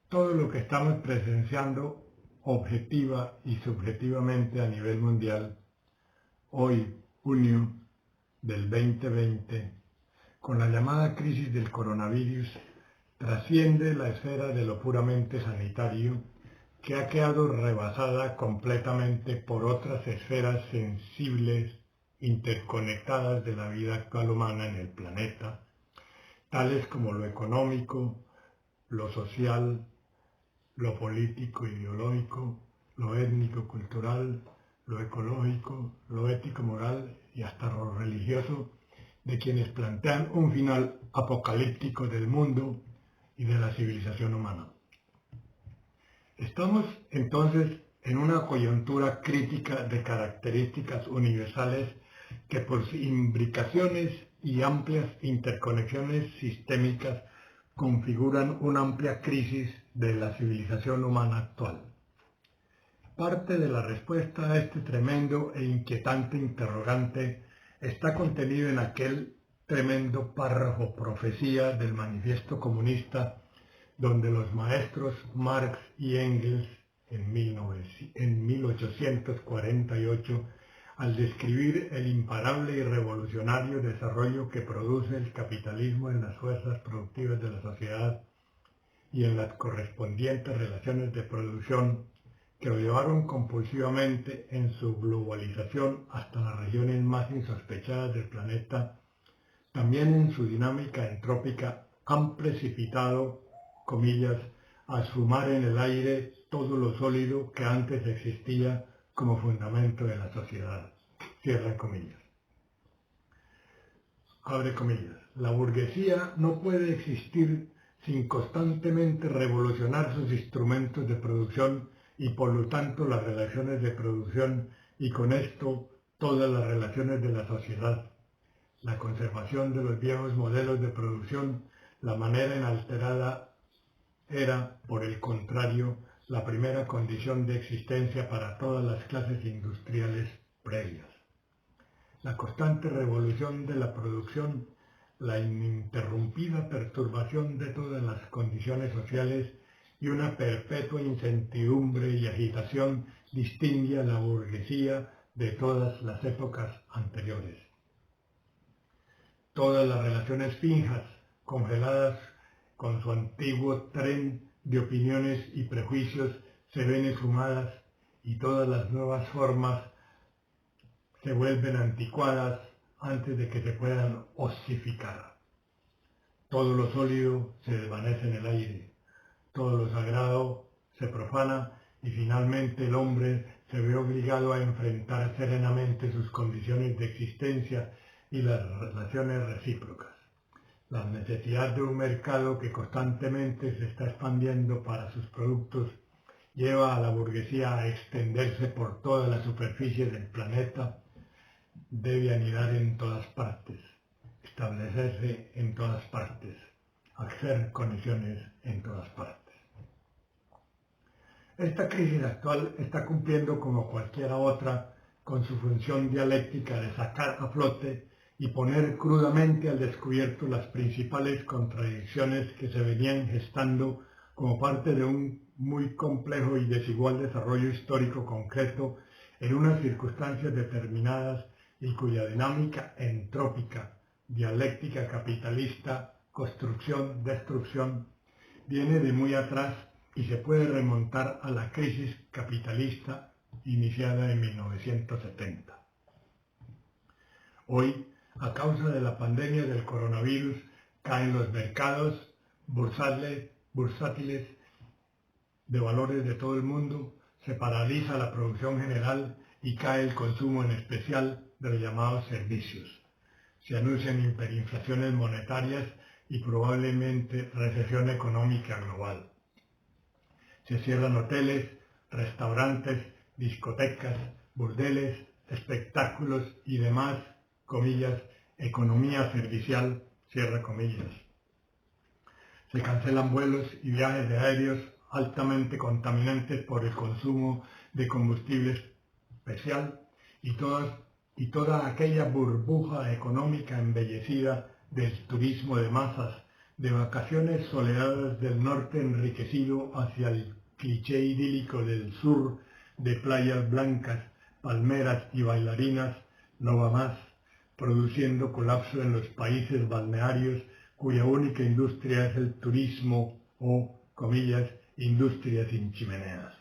Todo lo que estamos presenciando objetiva y subjetivamente a nivel mundial, hoy, junio del 2020, con la llamada crisis del coronavirus, trasciende la esfera de lo puramente sanitario, que ha quedado rebasada completamente por otras esferas sensibles, interconectadas de la vida actual humana en el planeta, tales como lo económico, lo social, lo político, ideológico, lo étnico, cultural, lo ecológico, lo ético, moral y hasta lo religioso, de quienes plantean un final apocalíptico del mundo y de la civilización humana. Estamos entonces en una coyuntura crítica de características universales que por sus imbricaciones y amplias interconexiones sistémicas configuran una amplia crisis de la civilización humana actual. Parte de la respuesta a este tremendo e inquietante interrogante está contenido en aquel tremendo párrafo profecía del Manifiesto Comunista, donde los maestros Marx y Engels en 1848, al describir el imparable y revolucionario desarrollo que produce el capitalismo en las fuerzas productivas de la sociedad y en las correspondientes relaciones de producción, que lo llevaron compulsivamente en su globalización hasta las regiones más insospechadas del planeta, también en su dinámica entrópica han precipitado, comillas, a sumar en el aire todo lo sólido que antes existía como fundamento de la sociedad. Cierra comillas. Abre comillas. La burguesía no puede existir sin constantemente revolucionar sus instrumentos de producción y por lo tanto las relaciones de producción y con esto todas las relaciones de la sociedad. La conservación de los viejos modelos de producción, la manera inalterada, era, por el contrario, la primera condición de existencia para todas las clases industriales previas. La constante revolución de la producción, la ininterrumpida perturbación de todas las condiciones sociales y una perpetua incertidumbre y agitación distingue a la burguesía de todas las épocas anteriores. Todas las relaciones fijas, congeladas con su antiguo tren de opiniones y prejuicios, se ven esfumadas y todas las nuevas formas se vuelven anticuadas antes de que se puedan osificar. Todo lo sólido se desvanece en el aire, todo lo sagrado se profana y finalmente el hombre se ve obligado a enfrentar serenamente sus condiciones de existencia y las relaciones recíprocas. La necesidad de un mercado que constantemente se está expandiendo para sus productos lleva a la burguesía a extenderse por toda la superficie del planeta, debe anidar en todas partes, establecerse en todas partes, hacer conexiones en todas partes. Esta crisis actual está cumpliendo como cualquiera otra con su función dialéctica de sacar a flote y poner crudamente al descubierto las principales contradicciones que se venían gestando como parte de un muy complejo y desigual desarrollo histórico concreto en unas circunstancias determinadas y cuya dinámica entrópica, dialéctica capitalista, construcción, destrucción, viene de muy atrás y se puede remontar a la crisis capitalista iniciada en 1970. Hoy, a causa de la pandemia del coronavirus, caen los mercados bursátiles de valores de todo el mundo, se paraliza la producción general y cae el consumo, en especial de los llamados servicios. Se anuncian hiperinflaciones monetarias y probablemente recesión económica global. Se cierran hoteles, restaurantes, discotecas, burdeles, espectáculos y demás, comillas, economía servicial, cierra comillas. Se cancelan vuelos y viajes de aéreos altamente contaminantes por el consumo de combustible especial y toda aquella burbuja económica embellecida del turismo de masas de vacaciones soleadas del norte enriquecido hacia el cliché idílico del sur de playas blancas, palmeras y bailarinas, no va más, produciendo colapso en los países balnearios cuya única industria es el turismo o, comillas, industria sin chimeneas.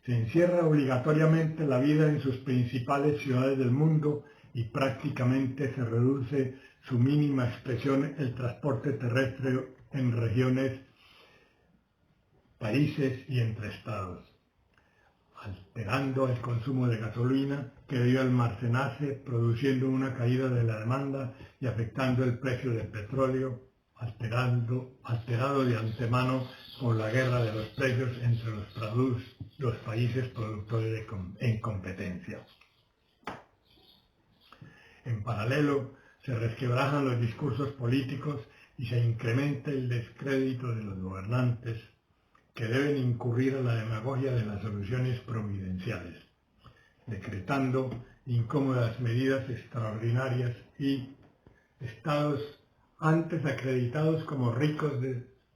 Se encierra obligatoriamente la vida en sus principales ciudades del mundo y prácticamente se reduce su mínima expresión el transporte terrestre en regiones, países y entre estados, alterando el consumo de gasolina que debe almacenarse, produciendo una caída de la demanda y afectando el precio del petróleo, alterado de antemano por la guerra de los precios entre los países productores en competencia. En paralelo, se resquebrajan los discursos políticos y se incrementa el descrédito de los gobernantes, que deben incurrir a la demagogia de las soluciones providenciales, decretando incómodas medidas extraordinarias y estados antes acreditados como ricos,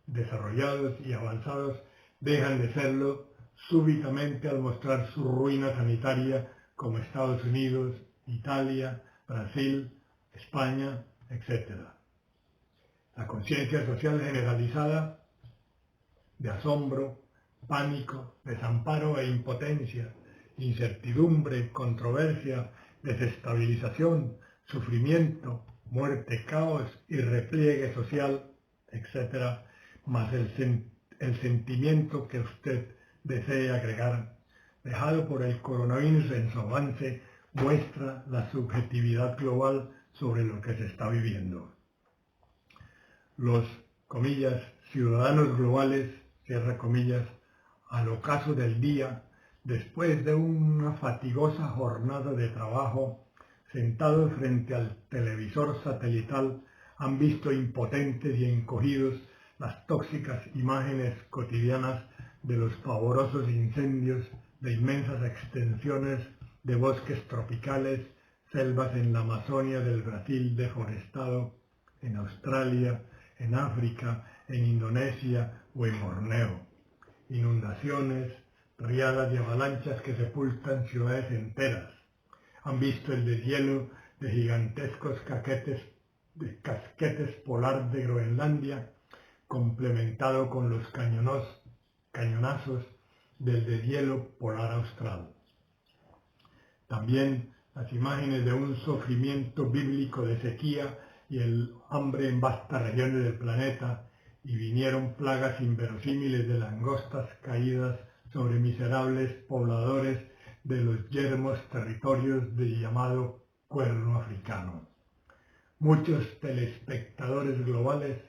desarrollados y avanzados dejan de serlo súbitamente al mostrar su ruina sanitaria como Estados Unidos, Italia, Brasil, España, etc. La conciencia social generalizada de asombro, pánico, desamparo e impotencia, incertidumbre, controversia, desestabilización, sufrimiento, muerte, caos y repliegue social, etc., más el sentimiento que usted desee agregar, dejado por el coronavirus en su avance, muestra la subjetividad global sobre lo que se está viviendo. Los, comillas, ciudadanos globales, cierra comillas, al ocaso del día, después de una fatigosa jornada de trabajo, sentados frente al televisor satelital, han visto impotentes y encogidos las tóxicas imágenes cotidianas de los pavorosos incendios de inmensas extensiones de bosques tropicales, selvas en la Amazonia del Brasil deforestado, en Australia, en África, en Indonesia o en Borneo. Inundaciones, riadas y avalanchas que sepultan ciudades enteras. Han visto el deshielo de gigantescos casquetes polar de Groenlandia, complementado con los cañonazos del deshielo polar austral. También las imágenes de un sufrimiento bíblico de sequía y el hambre en vastas regiones del planeta, y vinieron plagas inverosímiles de langostas caídas sobre miserables pobladores de los yermos territorios del llamado Cuerno Africano. Muchos telespectadores globales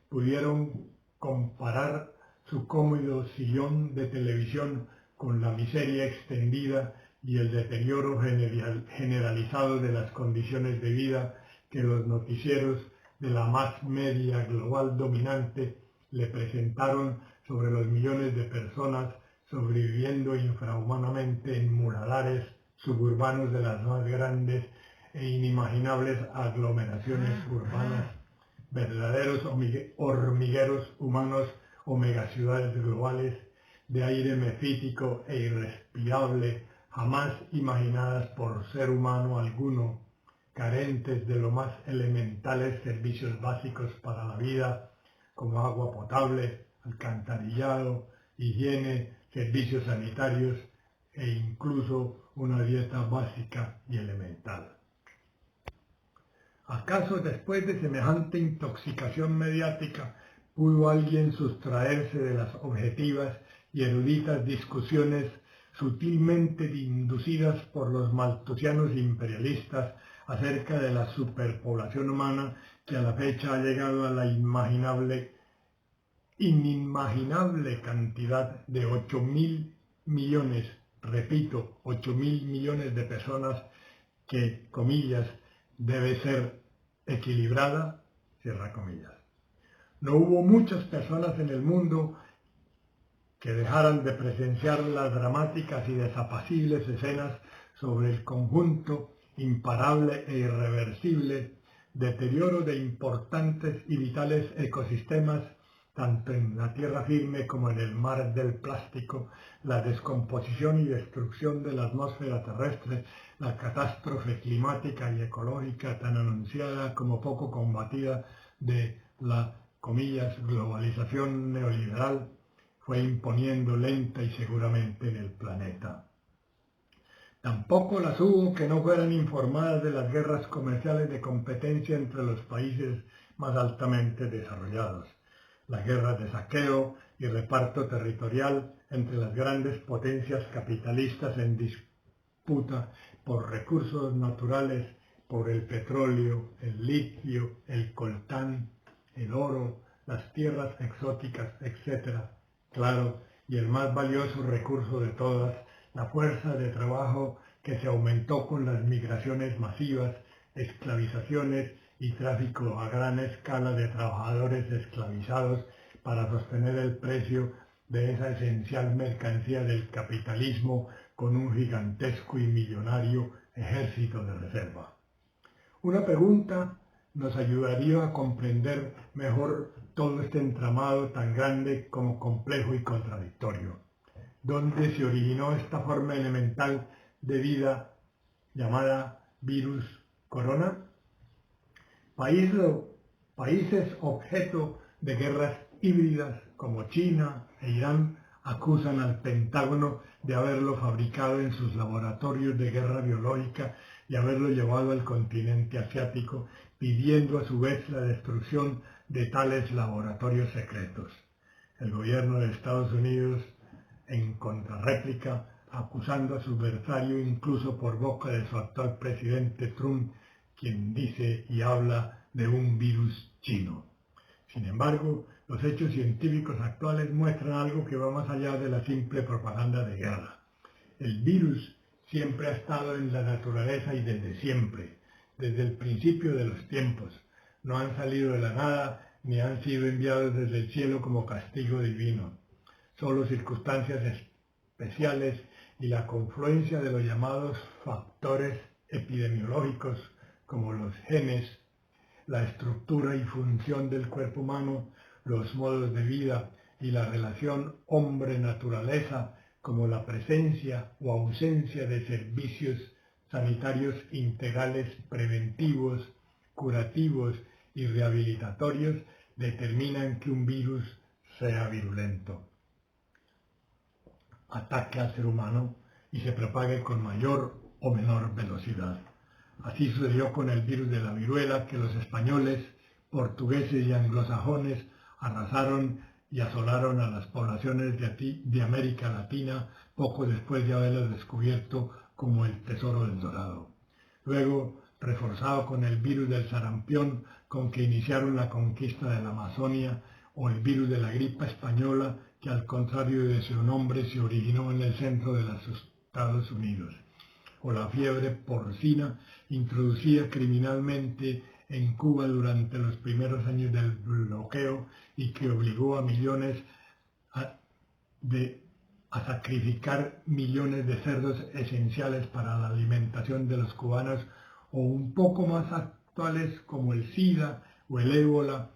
pudieron comparar su cómodo sillón de televisión con la miseria extendida y el deterioro generalizado de las condiciones de vida que los noticieros de la más media global dominante le presentaron sobre los millones de personas sobreviviendo infrahumanamente en muralares suburbanos de las más grandes e inimaginables aglomeraciones urbanas, verdaderos hormigueros humanos o megaciudades globales de aire mefítico e irrespirable, jamás imaginadas por ser humano alguno, carentes de los más elementales servicios básicos para la vida, como agua potable, alcantarillado, higiene, servicios sanitarios e incluso una dieta básica y elemental. ¿Acaso después de semejante intoxicación mediática pudo alguien sustraerse de las objetivas y eruditas discusiones sutilmente inducidas por los maltusianos imperialistas acerca de la superpoblación humana que a la fecha ha llegado a la inimaginable cantidad de 8.000 millones, repito, 8.000 millones de personas que, comillas, debe ser equilibrada, cierra comillas? No hubo muchas personas en el mundo que dejaran de presenciar las dramáticas y desapacibles escenas sobre el conjunto imparable e irreversible deterioro de importantes y vitales ecosistemas, tanto en la tierra firme como en el mar del plástico, la descomposición y destrucción de la atmósfera terrestre, la catástrofe climática y ecológica tan anunciada como poco combatida de la, comillas, globalización neoliberal, fue imponiendo lenta y seguramente en el planeta. Tampoco las hubo que no fueran informadas de las guerras comerciales de competencia entre los países más altamente desarrollados, las guerras de saqueo y reparto territorial entre las grandes potencias capitalistas en disputa por recursos naturales, por el petróleo, el litio, el coltán, el oro, las tierras exóticas, etc. Claro, y el más valioso recurso de todas, la fuerza de trabajo que se aumentó con las migraciones masivas, esclavizaciones y tráfico a gran escala de trabajadores esclavizados para sostener el precio de esa esencial mercancía del capitalismo con un gigantesco y millonario ejército de reserva. Una pregunta nos ayudaría a comprender mejor todo este entramado tan grande como complejo y contradictorio. ¿Dónde se originó esta forma elemental de vida llamada virus corona? Países objeto de guerras híbridas como China e Irán acusan al Pentágono de haberlo fabricado en sus laboratorios de guerra biológica y haberlo llevado al continente asiático, pidiendo a su vez la destrucción de tales laboratorios secretos. El gobierno de Estados Unidos, en contrarréplica, acusando a su adversario incluso por boca de su actual presidente Trump, quien dice y habla de un virus chino. Sin embargo, los hechos científicos actuales muestran algo que va más allá de la simple propaganda de guerra. El virus siempre ha estado en la naturaleza y desde siempre, desde el principio de los tiempos. No han salido de la nada ni han sido enviados desde el cielo como castigo divino. Solo circunstancias especiales y la confluencia de los llamados factores epidemiológicos como los genes, la estructura y función del cuerpo humano, los modos de vida y la relación hombre-naturaleza, como la presencia o ausencia de servicios sanitarios integrales preventivos, curativos y rehabilitatorios, determinan que un virus sea virulento, ataque al ser humano y se propague con mayor o menor velocidad. Así sucedió con el virus de la viruela, que los españoles, portugueses y anglosajones arrasaron y asolaron a las poblaciones de América Latina poco después de haberlas descubierto como el tesoro del Dorado. Luego, reforzado con el virus del sarampión, con que iniciaron la conquista de la Amazonia, o el virus de la gripa española, que al contrario de su nombre se originó en el centro de los Estados Unidos, o la fiebre porcina, introducida criminalmente en Cuba durante los primeros años del bloqueo y que obligó a millones a sacrificar millones de cerdos esenciales para la alimentación de los cubanos, o un poco más actuales como el SIDA o el ébola,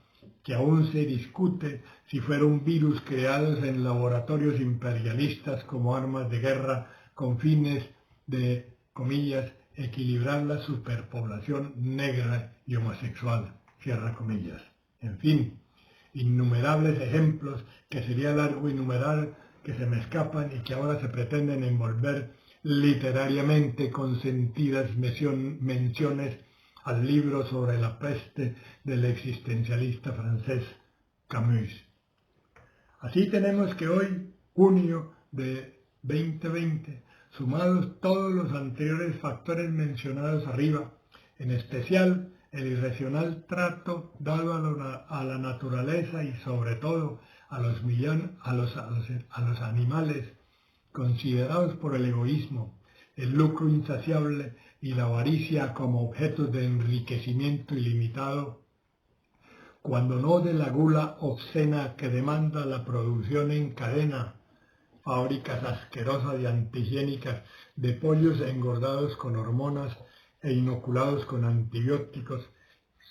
que aún se discute si fueron virus creados en laboratorios imperialistas como armas de guerra con fines de, comillas, equilibrar la superpoblación negra y homosexual, cierra comillas. En fin, innumerables ejemplos que sería largo enumerar, que se me escapan y que ahora se pretenden envolver literariamente con sentidas menciones al libro sobre la peste del existencialista francés Camus. Así tenemos que hoy, junio de 2020, sumados todos los anteriores factores mencionados arriba, en especial el irracional trato dado a la naturaleza y sobre todo a los animales, considerados por el egoísmo, el lucro insaciable y la avaricia como objetos de enriquecimiento ilimitado, cuando no de la gula obscena que demanda la producción en cadena, fábricas asquerosas y antihigiénicas de pollos engordados con hormonas e inoculados con antibióticos,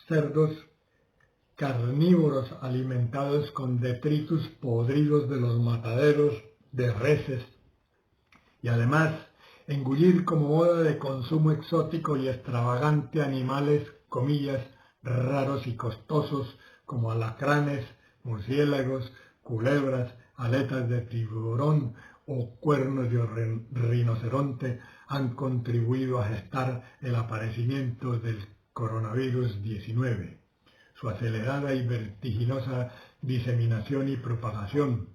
cerdos carnívoros alimentados con detritus podridos de los mataderos de reses y además engullir como moda de consumo exótico y extravagante animales, comillas, raros y costosos como alacranes, murciélagos, culebras, aletas de tiburón o cuernos de rinoceronte han contribuido a gestar el aparecimiento del coronavirus 19, su acelerada y vertiginosa diseminación y propagación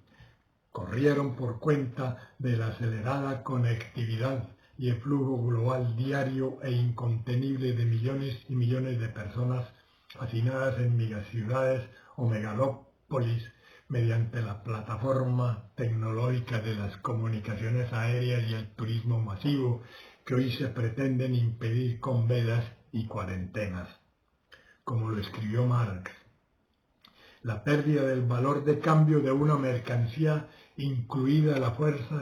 corrieron por cuenta de la acelerada conectividad y el flujo global diario e incontenible de millones y millones de personas hacinadas en megaciudades o megalópolis mediante la plataforma tecnológica de las comunicaciones aéreas y el turismo masivo que hoy se pretenden impedir con vedas y cuarentenas. Como lo escribió Marx, la pérdida del valor de cambio de una mercancía, incluida la fuerza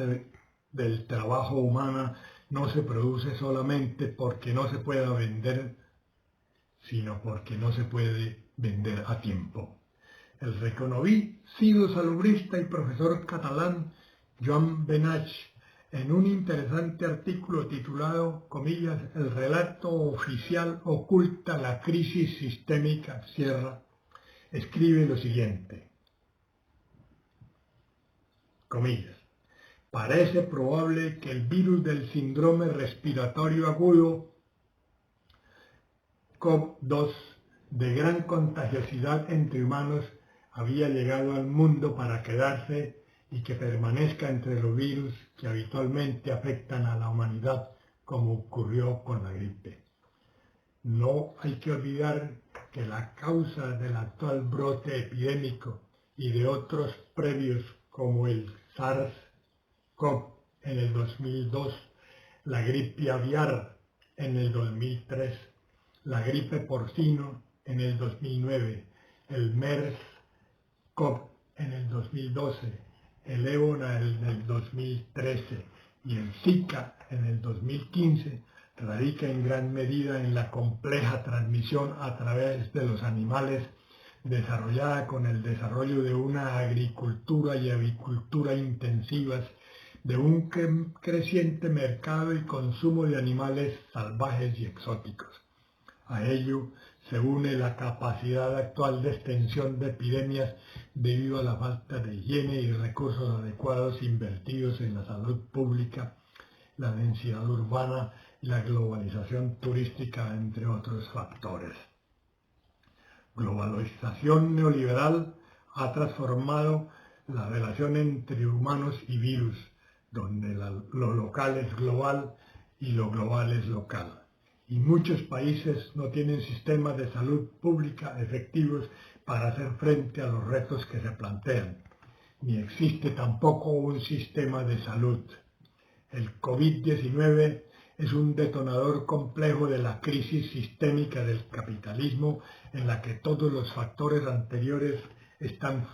del trabajo humana, no se produce solamente porque no se pueda vender, sino porque no se puede vender a tiempo. El reconocido salubrista y profesor catalán Joan Benach, en un interesante artículo titulado, comillas, "El relato oficial oculta la crisis sistémica", escribe lo siguiente, comillas, "Parece probable que el virus del síndrome respiratorio agudo SARS-CoV-2 de gran contagiosidad entre humanos había llegado al mundo para quedarse y que permanezca entre los virus que habitualmente afectan a la humanidad, como ocurrió con la gripe. No hay que olvidar que la causa del actual brote epidémico y de otros previos como el SARS-CoV en el 2002, la gripe aviar en el 2003, la gripe porcino en el 2009, el MERS-CoV en el 2012, el ébola en el 2013 y el Zika en el 2015, radica en gran medida en la compleja transmisión a través de los animales desarrollada con el desarrollo de una agricultura y avicultura intensivas, de un creciente mercado y consumo de animales salvajes y exóticos. A ello se une la capacidad actual de extensión de epidemias debido a la falta de higiene y recursos adecuados invertidos en la salud pública, la densidad urbana y la globalización turística, entre otros factores. Globalización neoliberal ha transformado la relación entre humanos y virus, donde lo local es global y lo global es local. Y muchos países no tienen sistemas de salud pública efectivos para hacer frente a los retos que se plantean, ni existe tampoco un sistema de salud. El COVID-19 es un detonador complejo de la crisis sistémica del capitalismo en la que todos los factores anteriores están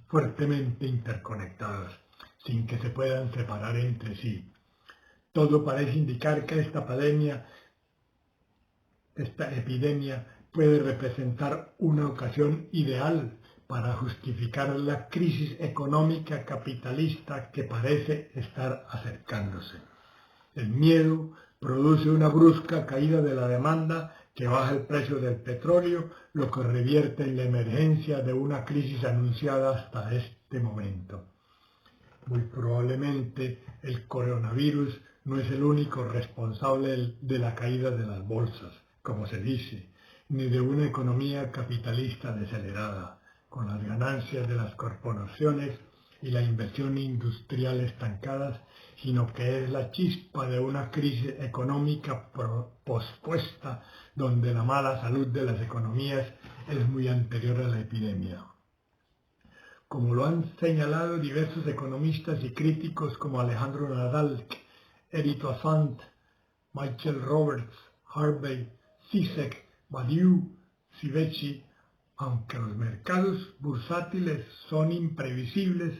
fuertemente interconectados, sin que se puedan separar entre sí. Todo parece indicar que esta epidemia puede representar una ocasión ideal para justificar la crisis económica capitalista que parece estar acercándose. El miedo produce una brusca caída de la demanda que baja el precio del petróleo, lo que revierte en la emergencia de una crisis anunciada hasta este momento. Muy probablemente el coronavirus no es el único responsable de la caída de las bolsas, como se dice, ni de una economía capitalista desacelerada, con las ganancias de las corporaciones y la inversión industrial estancadas, sino que es la chispa de una crisis económica pospuesta, donde la mala salud de las economías es muy anterior a la epidemia. Como lo han señalado diversos economistas y críticos como Alejandro Nadal, Eric Toussaint, Michael Roberts, Harvey, Zizek, Badiou, Civesci, aunque los mercados bursátiles son imprevisibles,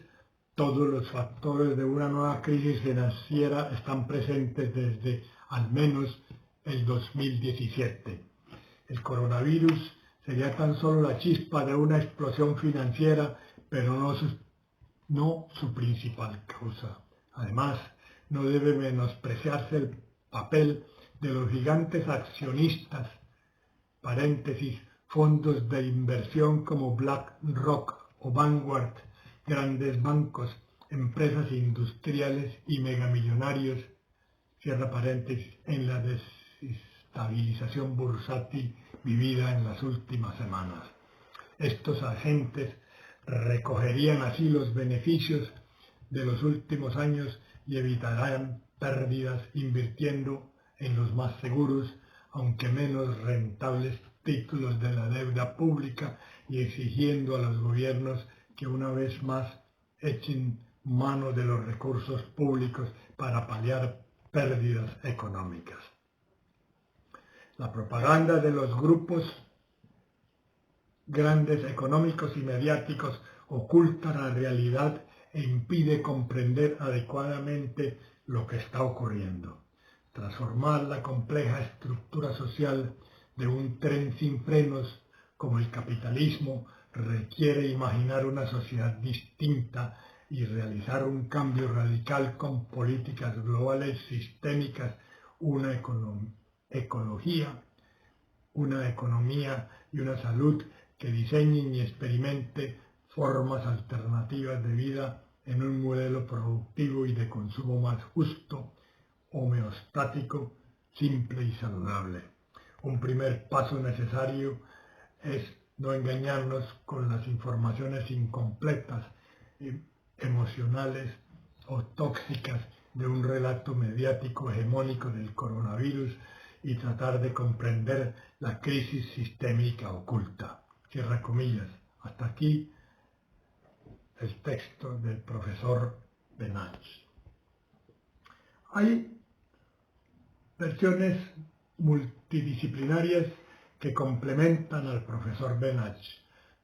todos los factores de una nueva crisis financiera están presentes desde al menos el 2017. El coronavirus sería tan solo la chispa de una explosión financiera, pero no su principal causa. Además, no debe menospreciarse el papel de los gigantes accionistas, paréntesis, fondos de inversión como BlackRock o Vanguard, grandes bancos, empresas industriales y megamillonarios, cierra paréntesis, en la desestabilización bursátil vivida en las últimas semanas. Estos agentes recogerían así los beneficios de los últimos años y evitarán pérdidas invirtiendo en los más seguros, aunque menos rentables, títulos de la deuda pública y exigiendo a los gobiernos que una vez más echen mano de los recursos públicos para paliar pérdidas económicas. La propaganda de los grupos grandes económicos y mediáticos oculta la realidad e impide comprender adecuadamente lo que está ocurriendo. Transformar la compleja estructura social de un tren sin frenos como el capitalismo requiere imaginar una sociedad distinta y realizar un cambio radical con políticas globales sistémicas, una ecología, una economía y una salud que diseñen y experimente formas alternativas de vida en un modelo productivo y de consumo más justo, homeostático, simple y saludable. Un primer paso necesario es no engañarnos con las informaciones incompletas, emocionales o tóxicas de un relato mediático hegemónico del coronavirus y tratar de comprender la crisis sistémica oculta. Cierra comillas. Hasta aquí el texto del profesor Benach. Hay versiones multidisciplinarias que complementan al profesor Benach,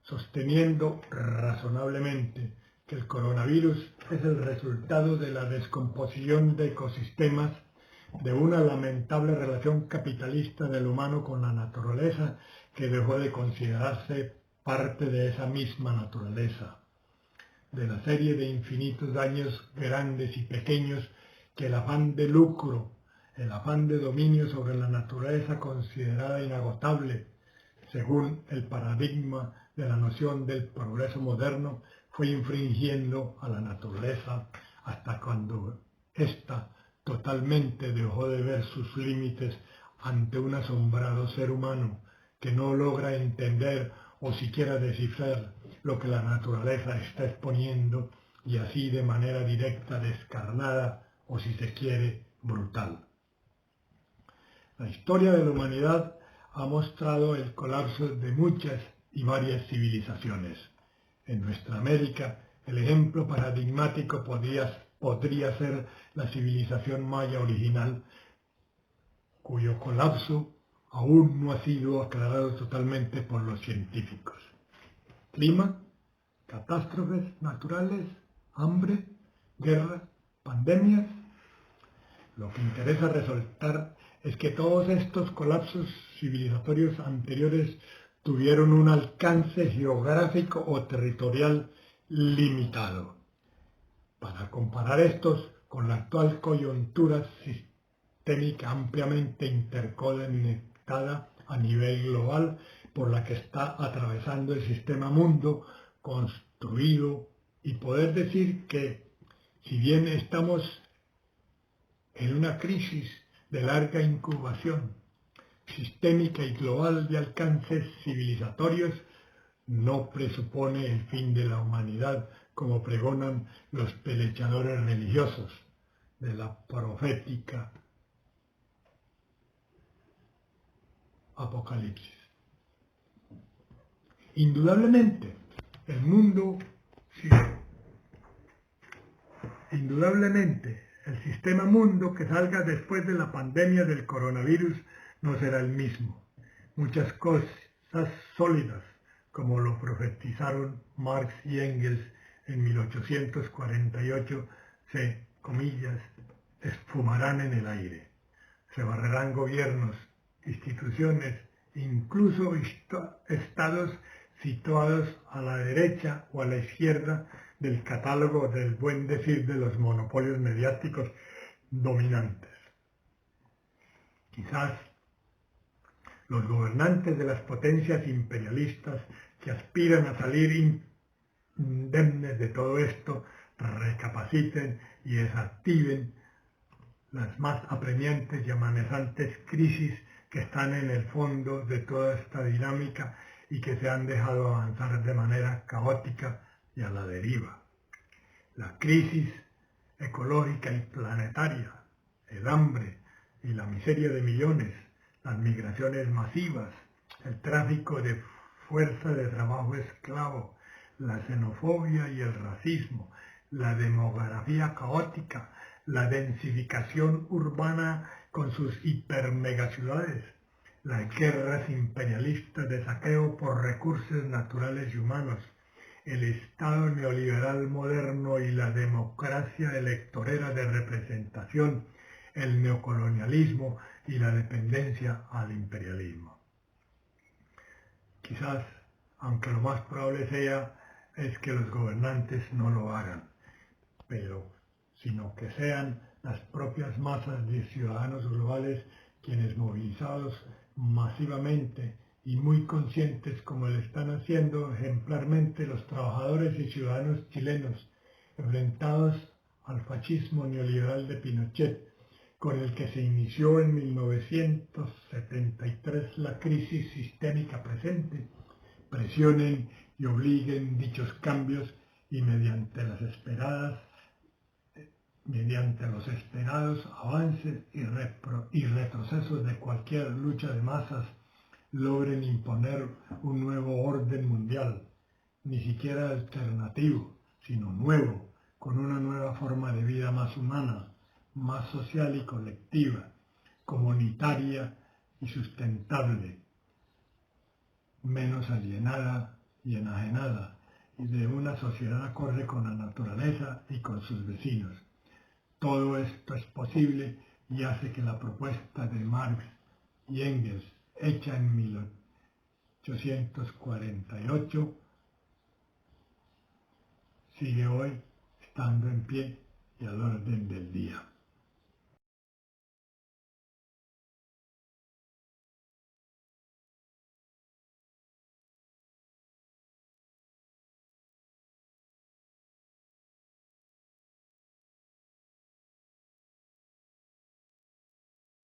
sosteniendo razonablemente que el coronavirus es el resultado de la descomposición de ecosistemas, de una lamentable relación capitalista del humano con la naturaleza que dejó de considerarse parte de esa misma naturaleza, de la serie de infinitos daños grandes y pequeños que el afán de lucro, el afán de dominio sobre la naturaleza considerada inagotable, según el paradigma de la noción del progreso moderno, fue infringiendo a la naturaleza hasta cuando ésta totalmente dejó de ver sus límites ante un asombrado ser humano que no logra entender o siquiera descifrar lo que la naturaleza está exponiendo y así de manera directa, descarnada o si se quiere, brutal. La historia de la humanidad ha mostrado el colapso de muchas y varias civilizaciones. En nuestra América, el ejemplo paradigmático podría ser la civilización maya original, cuyo colapso aún no ha sido aclarado totalmente por los científicos. Clima, catástrofes naturales, hambre, guerras, pandemias. Lo que interesa resaltar es que todos estos colapsos civilizatorios anteriores tuvieron un alcance geográfico o territorial limitado. Para comparar estos con la actual coyuntura sistémica ampliamente interconectada a nivel global por la que está atravesando el sistema mundo construido, y poder decir que, si bien estamos en una crisis de larga incubación, sistémica y global de alcances civilizatorios, no presupone el fin de la humanidad, como pregonan los pelechadores religiosos de la profética Apocalipsis. Indudablemente, el sistema mundo que salga después de la pandemia del coronavirus no será el mismo. Muchas cosas sólidas, como lo profetizaron Marx y Engels en 1848, se, comillas, esfumarán en el aire. Se barrerán gobiernos, instituciones incluso estados situados a la derecha o a la izquierda del catálogo del buen decir de los monopolios mediáticos dominantes. Quizás los gobernantes de las potencias imperialistas que aspiran a salir indemnes de todo esto recapaciten y desactiven las más apremiantes y amenazantes crisis que están en el fondo de toda esta dinámica y que se han dejado avanzar de manera caótica y a la deriva. La crisis ecológica y planetaria, el hambre y la miseria de millones, las migraciones masivas, el tráfico de fuerza de trabajo esclavo, la xenofobia y el racismo, la demografía caótica, la densificación urbana con sus hipermegaciudades, las guerras imperialistas de saqueo por recursos naturales y humanos, el Estado neoliberal moderno y la democracia electorera de representación, el neocolonialismo y la dependencia al imperialismo. Quizás, aunque lo más probable sea, es que los gobernantes no lo hagan, sino que sean las propias masas de ciudadanos globales quienes, movilizados masivamente y muy conscientes como lo están haciendo ejemplarmente los trabajadores y ciudadanos chilenos, enfrentados al fascismo neoliberal de Pinochet, con el que se inició en 1973 la crisis sistémica presente, presionen y obliguen dichos cambios y mediante los esperados avances y retrocesos de cualquier lucha de masas, logren imponer un nuevo orden mundial, ni siquiera alternativo, sino nuevo, con una nueva forma de vida más humana, más social y colectiva, comunitaria y sustentable, menos alienada y enajenada, y de una sociedad acorde con la naturaleza y con sus vecinos. Todo esto es posible y hace que la propuesta de Marx y Engels, hecha en 1848, sigue hoy estando en pie y al orden del día.